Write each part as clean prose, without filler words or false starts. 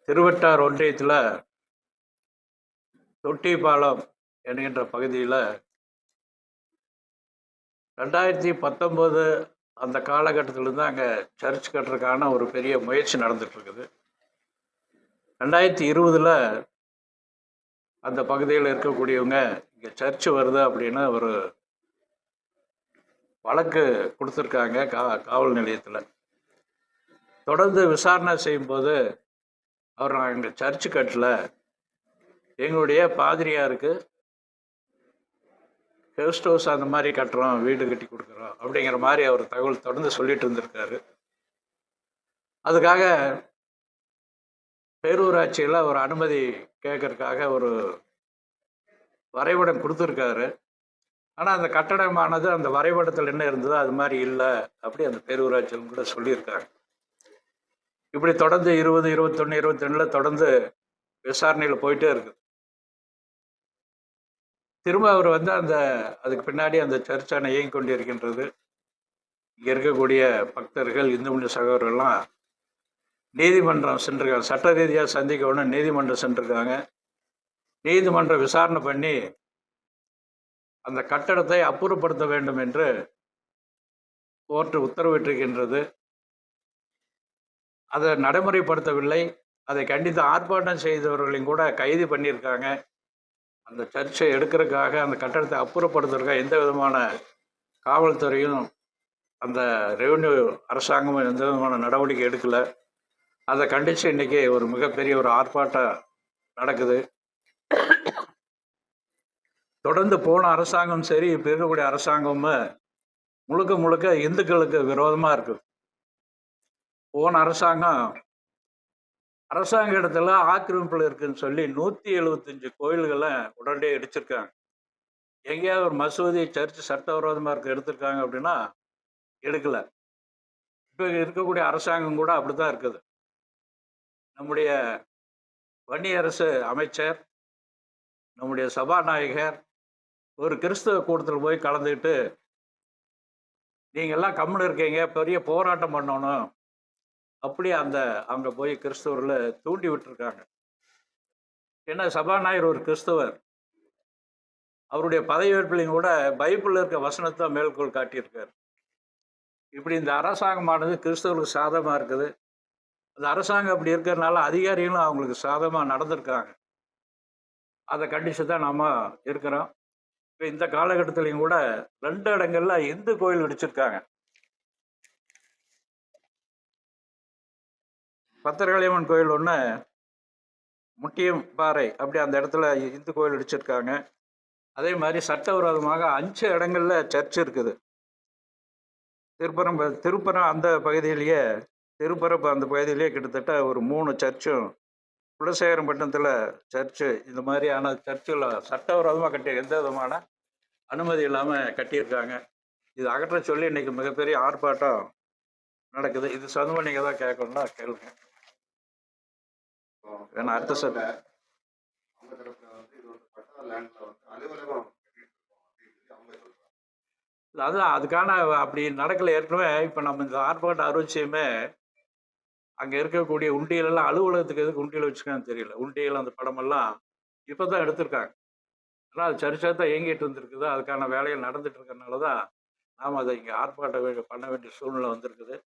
திருவட்டார் ஒன்றியத்தில் தொட்டிப்பாலம் என்கின்ற பகுதியில் 2019 அந்த காலகட்டத்திலிருந்து அங்கே சர்ச் கட்டுறதுக்கான ஒரு பெரிய முயற்சி நடந்துகிட்ருக்குது. 2020 அந்த பகுதியில் இருக்கக்கூடியவங்க இங்கே சர்ச்சு வருது அப்படின்னு ஒரு வழக்கு கொடுத்துருக்காங்க காவல் நிலையத்தில். தொடர்ந்து விசாரணை செய்யும்போது அவர் நாங்கள் சர்ச்சு கட்டல, எங்களுடைய பாதிரியாருக்கு கெஸ்ட் ஹவுஸ் அந்த மாதிரி கட்டுறோம், வீடு கட்டி கொடுக்குறோம் அப்படிங்கிற மாதிரி அவர் தகவல் தொடர்ந்து சொல்லிட்டு இருந்திருக்காரு. அதுக்காக பேரூராட்சியில் ஒரு அனுமதி கேட்கறதுக்காக ஒரு வரைபடம் கொடுத்துருக்காரு. ஆனால் அந்த கட்டடமானது அந்த வரைபடத்தில் என்ன இருந்ததோ அது மாதிரி இல்லை அப்படி அந்த பேரூராட்சியில் கூட சொல்லியிருக்காங்க. இப்படி தொடர்ந்து 20, 21, 22 தொடர்ந்து விசாரணையில் போயிட்டே இருக்குது. திரும்ப அவர் அதுக்கு பின்னாடி அந்த சர்ச்சான இயங்கி கொண்டு இருக்கின்றது. இங்கே இருக்கக்கூடிய பக்தர்கள், இந்து மொழி சகோதரர்கள்லாம் நீதிமன்றம் சென்றிருக்காங்க, சட்ட ரீதியாக சந்திக்கணும் நீதிமன்றம் சென்றிருக்காங்க. நீதிமன்றம் விசாரணை பண்ணி அந்த கட்டடத்தை அப்புறப்படுத்த வேண்டும் என்று கோர்ட்டு உத்தரவிட்டிருக்கின்றது. அதை நடைமுறைப்படுத்தவில்லை. அதை கண்டித்து ஆர்ப்பாட்டம் செய்தவர்களையும் கூட கைது பண்ணியிருக்காங்க. அந்த சர்ச்சை எடுக்கிறதுக்காக, அந்த கட்டடத்தை அப்புறப்படுத்துறதுக்காக எந்த விதமான காவல்துறையும் அந்த ரெவென்யூ அரசாங்கமும் எந்த விதமான நடவடிக்கை எடுக்கலை. அதை கண்டித்து இன்றைக்கி ஒரு மிகப்பெரிய ஒரு ஆர்ப்பாட்டம் நடக்குது. தொடர்ந்து போன அரசாங்கம் சரி, இப்போ இருக்கக்கூடிய அரசாங்கமும் முழுக்க முழுக்க இந்துக்களுக்கு விரோதமாக இருக்குது. போன அரசாங்க இடத்துல ஆக்கிரமிப்பில் இருக்குன்னு சொல்லி 175 கோயில்களை உடனடியாக இடிச்சிருக்காங்க. எங்கேயாவது ஒரு மசூதி, சர்ச்சு சட்டவிரோதமாக எடுத்திருக்காங்க அப்படின்னா எடுக்கலை. இப்போ இருக்கக்கூடிய அரசாங்கம் கூட அப்படி தான் இருக்குது. நம்முடைய வன்னியரசு அமைச்சர், நம்முடைய சபாநாயகர் ஒரு கிறிஸ்தவ கூட்டத்தில் போய் கலந்துக்கிட்டு நீங்கள்லாம் கம்முன்னு இருக்கீங்க, பெரிய போராட்டம் பண்ணணும் அப்படி அங்கே போய் கிறிஸ்தவர்களை தூண்டி விட்டுருக்காங்க. ஏன்னா சபாநாயகர் ஒரு கிறிஸ்தவர், அவருடைய பதவியேற்பிலையும் கூட பைபிளில் இருக்க வசனத்தை மேற்கோள் காட்டியிருக்கார். இப்படி இந்த அரசாங்கமானது கிறிஸ்தவர்களுக்கு சாதகமாக இருக்குது. அந்த அரசாங்கம் அப்படி இருக்கிறதுனால அதிகாரிகளும் அவங்களுக்கு சாதகமாக நடந்திருக்காங்க. அதை கண்டித்து தான் நாம் இருக்கிறோம். இப்போ இந்த காலகட்டத்திலையும் கூட 2 இடங்கள்ல இந்து கோயில் இடிச்சிருக்காங்க. பத்திரகாளியம்மன் கோயில் ஒன்று, முட்டியம் பாறை அப்படி அந்த இடத்துல இந்து கோயில் இடிச்சிருக்காங்க. அதே மாதிரி சட்டவிரோதமாக 5 இடங்கள்ல சர்ச் இருக்குது. திருப்பரம் அந்த பகுதியிலேயே, திருப்பரப்பு அந்த பகுதியிலேயே கிட்டத்தட்ட ஒரு 3 சர்ச்சும், குலசேகரம்பட்டினத்தில் சர்ச்சு, இந்த மாதிரியான சர்ச்சில் சட்டவிரோதமாக கட்டிய எந்த விதமான அனுமதி இல்லாமல் கட்டியிருக்காங்க. இது அகற்ற சொல்லி இன்னைக்கு மிகப்பெரிய ஆர்ப்பாட்டம் நடக்குது. இது சம்பந்தமாக நீங்கள் தான் கேட்கணும்னா கேளுங்க. ஏன்னா அடுத்த சார் அதுதான் அதுக்கான அப்படி நடக்கல. ஏற்கனவே இப்போ நம்ம இந்த ஆர்ப்பாட்ட அறுவச்சியுமே அங்கே இருக்கக்கூடிய உண்டியலெல்லாம் அலுவலகத்துக்கு எதுக்கு உண்டியல் வச்சுக்கான்னு தெரியல. உண்டியல் அந்த படமெல்லாம் இப்போ தான் எடுத்திருக்காங்க. ஆனால் அது சரிசாக தான் இயங்கிட்டு இருந்திருக்குது. அதுக்கான வேலைகள் நடந்துட்டு இருக்கிறனால தான் நாம் அதை இங்கே ஆர்ப்பாட்டம் பண்ண வேண்டிய சூழ்நிலை வந்திருக்குது.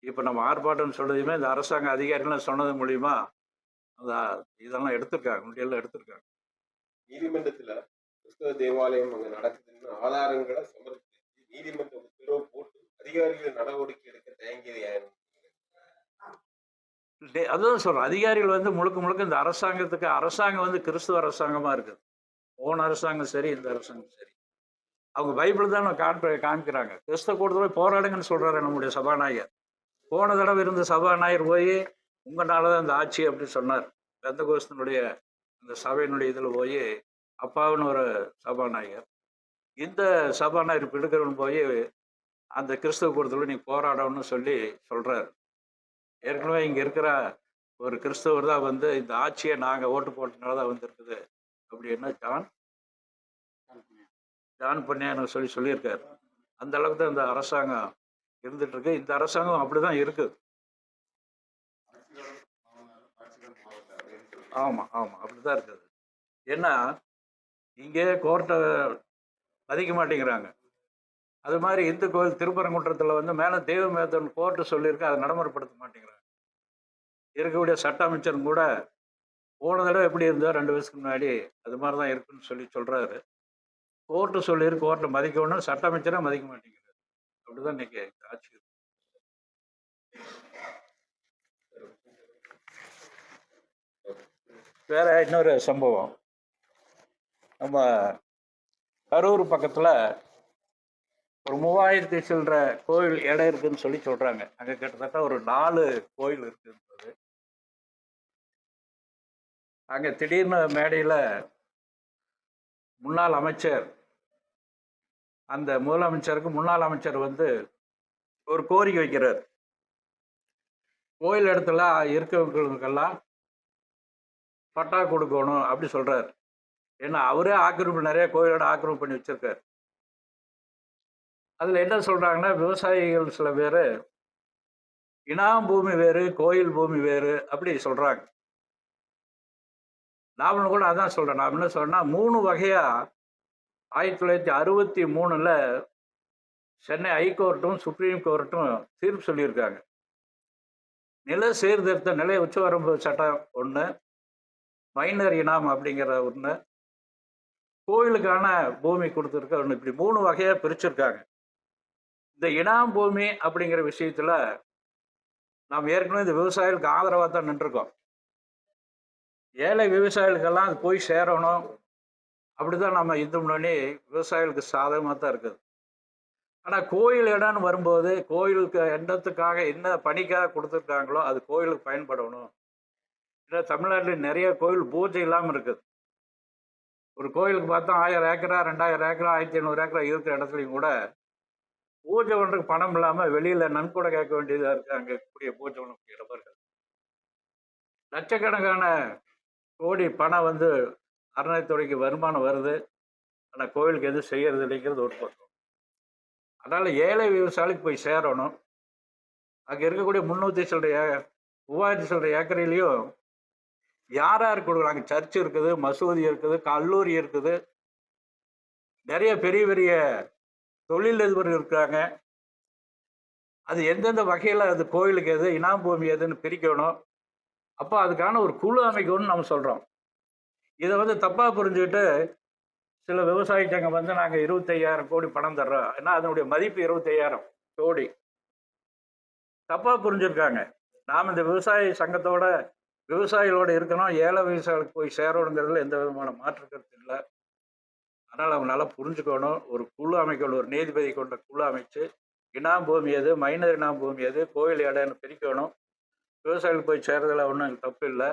இப்போ நம்ம ஆர்ப்பாட்டம்னு சொல்றதையுமே இந்த அரசாங்க அதிகாரிகள் சொன்னது மூலியமா அந்த இதெல்லாம் எடுத்திருக்காங்க, உண்டியெல்லாம் எடுத்திருக்காங்க. நீதிமன்றத்தில் கிறிஸ்தவ தேவாலயம் அங்கே நடக்குதுன்னு ஆதாரங்களை சமர்ப்பித்து நீதிமன்ற உத்தரவு போட்டு அதிகாரிகள் நடவடிக்கை எடுக்க தயங்கியது. அதுதான் சொல்றேன், அதிகாரிகள் முழுக்க முழுக்க இந்த அரசாங்கம் கிறிஸ்துவ அரசாங்கமா இருக்குது. போன அரசாங்கம் சரி, இந்த அரசாங்கம் சரி, அவங்க பைபிள் தான் காமிக்கிறாங்க. கிறிஸ்தவ கூட்டத்தில் போராடுங்கன்னு சொல்றாரு நம்முடைய சபாநாயகர். போன தடவை இருந்த சபாநாயகர் போய் உங்களால தான் இந்த ஆட்சி அப்படி சொன்னார். பெந்தகோஸ்தனுடைய அந்த சபையினுடைய இதில் போய் அப்பாவுன்னு ஒரு சபாநாயகர், இந்த சபாநாயகர் பிடுக்கிறவன் போய் அந்த கிறிஸ்தவ கூட்டத்தில் நீ போராடணும்னு சொல்றாரு. ஏற்கனவே இங்கே இருக்கிற ஒரு கிறிஸ்தவர் தான் இந்த ஆட்சியை நாங்கள் ஓட்டு போட்டனால தான் வந்திருக்குது அப்படின்னு ஜான் பண்ணியான்னு சொல்லியிருக்காரு. அந்த அளவுக்கு தான் இந்த அரசாங்கம் இருந்துட்டு இருக்கு. இந்த அரசாங்கம் அப்படிதான் இருக்குது. ஆமா ஆமா அப்படிதான் இருக்குது. ஏன்னா இங்கே கோர்ட்டை மதிக்க மாட்டேங்கிறாங்க. அது மாதிரி இந்து கோயில் திருப்பரங்குன்றத்தில் வந்து மேலே தெய்வமேத்தன் கோர்ட்டு சொல்லியிருக்கு, அதை நடைமுறைப்படுத்த மாட்டேங்கிறாங்க. இருக்கக்கூடிய சட்ட அமைச்சரும் கூட போன தடவை எப்படி இருந்தோ 2 வருஷத்துக்கு முன்னாடி அது மாதிரி தான் இருக்குன்னு சொல்றாரு. கோர்ட்டு சொல்லியிருக்கு, கோர்ட்டை மதிக்கணும், சட்ட அமைச்சரே மதிக்க மாட்டேங்கிறாரு. அப்படிதான் இன்னைக்கு ஆட்சி இருக்கு. வேற இன்னொரு சம்பவம், நம்ம கரூர் பக்கத்துல ஒரு 3000 சில்லற கோயில் இடம் இருக்குன்னு சொல்றாங்க. அங்க கிட்டத்தட்ட ஒரு 4 கோயில் இருக்குன்றது. அங்க திடீர்னு மேடையில முன்னாள் அமைச்சர், அந்த முதலமைச்சருக்கு முன்னாள் அமைச்சர் வந்து ஒரு கோரிக்கை வைக்கிறார். கோயில் இடத்துல இருக்கிறவங்களுக்கெல்லாம் பட்டா கொடுக்கணும் அப்படி சொல்றாரு. ஏன்னா அவரே ஆக்கிரமிப்பு, நிறைய கோயிலோட ஆக்கிரமிப்பு பண்ணி வச்சிருக்காரு. அதுல என்ன சொல்றாங்கன்னா, விவசாயிகள் சில பேர் இனாம் பூமி வேறு கோயில் பூமி வேறு அப்படி சொல்றாங்க. நாமளும் கூட அதான் சொல்றேன். நான் என்ன சொல்றேன்னா, 3 வகையா 1963ல சென்னை ஹைகோர்ட்டும் சுப்ரீம் கோர்ட்டும் தீர்ப்பு சொல்லியிருக்காங்க. நில சீர்திருத்த நிலை உச்சவரம்பு சட்டம் ஒன்று, மைனர் இனாம் அப்படிங்கிற ஒன்று, கோயிலுக்கான பூமி கொடுத்துருக்க ஒன்று, இப்படி 3 வகையா பிரிச்சிருக்காங்க. இந்த இனாம் பூமி அப்படிங்கிற விஷயத்துல நாம் ஏற்கனவே இந்த விவசாயிகளுக்கு ஆதரவாக தான் நின்றுருக்கோம். ஏழை விவசாயிகளுக்கெல்லாம் அது போய் சேரணும், அப்படிதான் நம்ம இந்து முன்னணி விவசாயிகளுக்கு சாதகமாக தான் இருக்குது. ஆனால் கோயில் இடம்னு வரும்போது கோயிலுக்கு இடத்துக்காக என்ன பணிக்காக கொடுத்துருக்காங்களோ அது கோயிலுக்கு பயன்படணும். ஏன்னா தமிழ்நாட்டில் நிறைய கோயில் பூஜை இல்லாமல் இருக்குது. ஒரு கோயிலுக்கு பார்த்தா 1000 ஏக்கரா 2000 ஏக்கரா 1500 ஏக்கரா இருக்கிற இடத்துலையும் கூட பூஜை ஒன்றுக்கு பணம் இல்லாமல் வெளியில் நன்கொடை கேட்க வேண்டியதாக இருக்குது. அங்கே இருக்கக்கூடிய பூஜை ஒன்று நபர்கள் லட்சக்கணக்கான கோடி பணம் வந்து அறநிலைத்துறைக்கு வருமானம் வருது, ஆனால் கோயிலுக்கு எதுவும் செய்யறது இல்லைங்கிறது ஒரு பக்கம். அதனால் ஏழை விவசாயிகளுக்கு போய் சேரணும். அங்கே இருக்கக்கூடிய 300 சில்லற 3000 சில்லற ஏக்கரையிலையும் யார் யார் கொடுக்குறாங்க? சர்ச் இருக்குது, மசூதி இருக்குது, கல்லூரி இருக்குது, நிறைய பெரிய பெரிய தொழிலதிபர் இருக்காங்க. அது எந்தெந்த வகையில் அது கோயிலுக்கு எது இனாம் பூமி எதுன்னு பிரிக்கணும். அப்போ அதுக்கான ஒரு குழு அமைக்கணும்னு நம்ம சொல்கிறோம். இதை வந்து தப்பாக புரிஞ்சுக்கிட்டு சில விவசாய சங்கம் வந்து நாங்கள் 25,000 கோடி பணம் தர்றோம், ஏன்னா அதனுடைய மதிப்பு 25,000 கோடி, தப்பாக புரிஞ்சிருக்காங்க. நாம் இந்த விவசாய சங்கத்தோட விவசாயிகளோட இருக்கணும், ஏழை விவசாயிகளுக்கு போய் சேரணுங்கிறதுல எந்த விதமான மாற்று கருத்து இல்லை. அதனால் அவங்க நல்லா புரிஞ்சுக்கணும். ஒரு குழு அமைக்கணும், ஒரு நீதிபதி கொண்ட குழு அமைச்சு இனாம் பூமி எது, மைனர் இனாம் பூமி எது, கோயில் இடம்னு பிரிக்கணும். விவசாயிகளுக்கு போய் சேர்றதுல ஒன்றும் தப்பு இல்லை.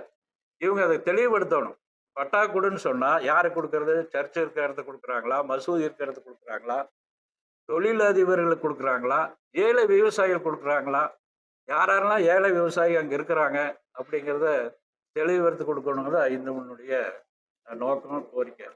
இவங்க அதை தெளிவுபடுத்தணும். பட்டா கொடுன்னு சொன்னால் யாருக்கு கொடுக்கறது? சர்ச் இருக்கிற இடத்துக்கு கொடுக்குறாங்களா, மசூதி இருக்கிற இடத்துக்கு கொடுக்குறாங்களா, தொழிலதிபர்களுக்கு கொடுக்குறாங்களா, ஏழை விவசாயிகள் கொடுக்குறாங்களா, யாரெல்லாம் ஏழை விவசாயி அங்கே இருக்கிறாங்க அப்படிங்கிறத தெளிவுபடுத்தி கொடுக்கணுங்கிறது இந்து முன்னுடைய நோக்கம், கோரிக்கை.